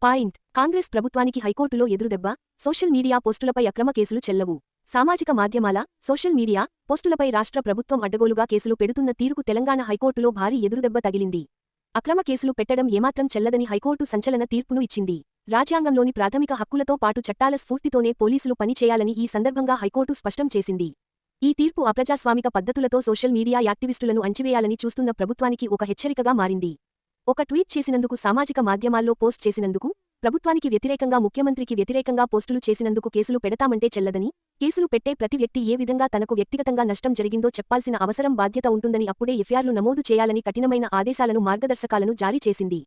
కాంగ్రెస్ ప్రభుత్వానికి హైకోర్టులో ఎదురుదెబ్బ. సోషల్ మీడియా పోస్టులపై అక్రమ కేసులు చెల్లవు. సామాజిక మాధ్యమాల, సోషల్ మీడియా పోస్టులపై రాష్ట్ర ప్రభుత్వం అడ్డగోలుగా కేసులు పెడుతున్న తీరుకు తెలంగాణ హైకోర్టులో భారీ ఎదురుదెబ్బ తగిలింది. అక్రమ కేసులు పెట్టడం ఏమాత్రం చెల్లదని హైకోర్టు సంచలన తీర్పును ఇచ్చింది. రాజ్యాంగంలోని ప్రాథమిక హక్కులతో పాటు చట్టాల స్ఫూర్తితోనే పోలీసులు పనిచేయాలని ఈ సందర్భంగా హైకోర్టు స్పష్టం చేసింది. ఈ తీర్పు అప్రజాస్వామిక పద్ధతులతో సోషల్ మీడియా యాక్టివిస్టులను అణచివేయాలని చూస్తున్న ప్రభుత్వానికి ఒక హెచ్చరికగా మారింది. ఒక ట్వీట్ చేసినందుకు, సామాజిక మాధ్యమాల్లో పోస్ట్ చేసినందుకు, ప్రభుత్వానికి వ్యతిరేకంగా, ముఖ్యమంత్రికి వ్యతిరేకంగా పోస్టులు చేసినందుకు కేసులు పెడతామంటే చెల్లదని, కేసులు పెట్టే ప్రతి వ్యక్తి ఏ విధంగా తనకు వ్యక్తిగతంగా నష్టం జరిగిందో చెప్పాల్సిన అవసరం, బాధ్యత ఉంటుందని, అప్పుడే ఎఫ్ఐఆర్లు నమోదు చేయాలని కఠినమైన ఆదేశాలను, మార్గదర్శకాలను జారీ చేసింది.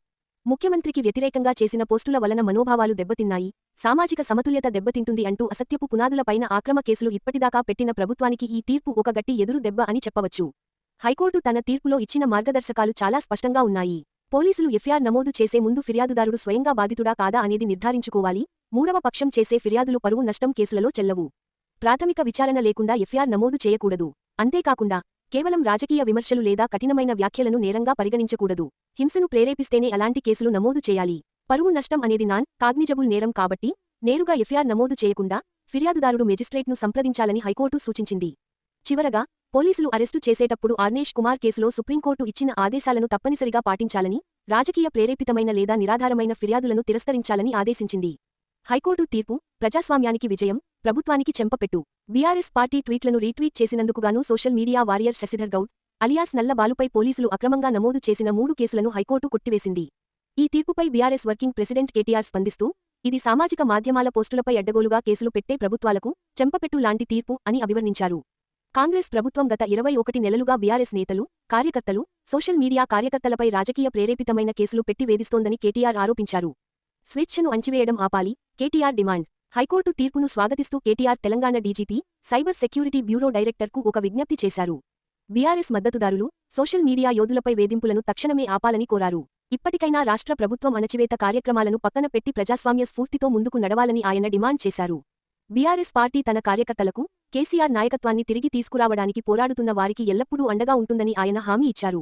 ముఖ్యమంత్రికి వ్యతిరేకంగా చేసిన పోస్టుల వలన మనోభావాలు దెబ్బతిన్నాయి, సామాజిక సమతుల్యత దెబ్బతింటుంది అంటూ అసత్యపు పునాదులపైన ఆక్రమ కేసులు ఇప్పటిదాకా పెట్టిన ప్రభుత్వానికి ఈ తీర్పు ఒక గట్టి ఎదురు దెబ్బ అని చెప్పవచ్చు. హైకోర్టు తన తీర్పులో ఇచ్చిన మార్గదర్శకాలు చాలా స్పష్టంగా ఉన్నాయి. పోలీసులు ఎఫ్ఐఆర్ నమోదు చేసే ముందు ఫిర్యాదుదారుడు స్వయంగా బాధితుడా కాదా అనేది నిర్ధారించుకోవాలి. మూడవ పక్షం చేసే ఫిర్యాదులు పరువు నష్టం కేసులలో చెల్లవు. ప్రాథమిక విచారణ లేకుండా ఎఫ్ఐఆర్ నమోదు చేయకూడదు. అంతేకాకుండా కేవలం రాజకీయ విమర్శలు లేదా కఠినమైన వ్యాఖ్యలను నేరంగా పరిగణించకూడదు. హింసను ప్రేరేపిస్తేనే అలాంటి కేసులు నమోదు చేయాలి. పరువు నష్టం అనేది నాన్ కాగ్నిజబుల్ నేరం కాబట్టి నేరుగా ఎఫ్ఐఆర్ నమోదు చేయకుండా ఫిర్యాదుదారుడు మెజిస్ట్రేట్ను సంప్రదించాలని హైకోర్టు సూచించింది. చివరగా, పోలీసులు అరెస్టు చేసేటప్పుడు ఆర్నేష్ కుమార్ కేసులో సుప్రీంకోర్టు ఇచ్చిన ఆదేశాలను తప్పనిసరిగా పాటించాలని, రాజకీయ ప్రేరేపితమైన లేదా నిరాధారమైన ఫిర్యాదులను తిరస్కరించాలని ఆదేశించింది. హైకోర్టు తీర్పు ప్రజాస్వామ్యానికి విజయం, ప్రభుత్వానికి చెంపపెట్టు. బీఆర్ఎస్ పార్టీ ట్వీట్లను రీట్వీట్ చేసినందుకుగాను social media warrior Shashidhar Goud alias నల్లబాలుపై పోలీసులు అక్రమంగా నమోదు చేసిన 3 కేసులను హైకోర్టు కొట్టివేసింది. ఈ తీర్పుపై బీఆర్ఎస్ వర్కింగ్ ప్రెసిడెంట్ కేటీఆర్ స్పందిస్తూ, ఇది సామాజిక మాధ్యమాల పోస్టులపై అడ్డగోలుగా కేసులు పెట్టే ప్రభుత్వాలకు చెంపపెట్టు లాంటి తీర్పు అని అభివర్ణించారు. కాంగ్రెస్ ప్రభుత్వం గత 21 నెలలుగా బీఆర్ఎస్ నేతలు, కార్యకర్తలు, సోషల్ మీడియా కార్యకర్తలపై రాజకీయ ప్రేరేపితమైన కేసులు పెట్టి వేధిస్తోందని కేటీఆర్ ఆరోపించారు. స్వేచ్ఛను అణచివేయడం ఆపాలి, కేటీఆర్ డిమాండ్. హైకోర్టు తీర్పును స్వాగతిస్తూ KTR Telangana DGP, cyber security bureau డైరెక్టర్కు ఒక విజ్ఞప్తి చేశారు. బీఆర్ఎస్ మద్దతుదారులు, సోషల్ మీడియా యోధులపై వేధింపులను తక్షణమే ఆపాలని కోరారు. ఇప్పటికైనా రాష్ట్ర ప్రభుత్వం అణచివేత కార్యక్రమాలను పక్కన పెట్టి ప్రజాస్వామ్య స్ఫూర్తితో ముందుకు నడవాలని ఆయన డిమాండ్ చేశారు. బీఆర్ఎస్ పార్టీ తన కార్యకర్తలకు, కేసీఆర్ నాయకత్వాన్ని తిరిగి తీసుకురావడానికి పోరాడుతున్న వారికి ఎల్లప్పుడూ అండగా ఉంటుందని ఆయన హామీ ఇచ్చారు.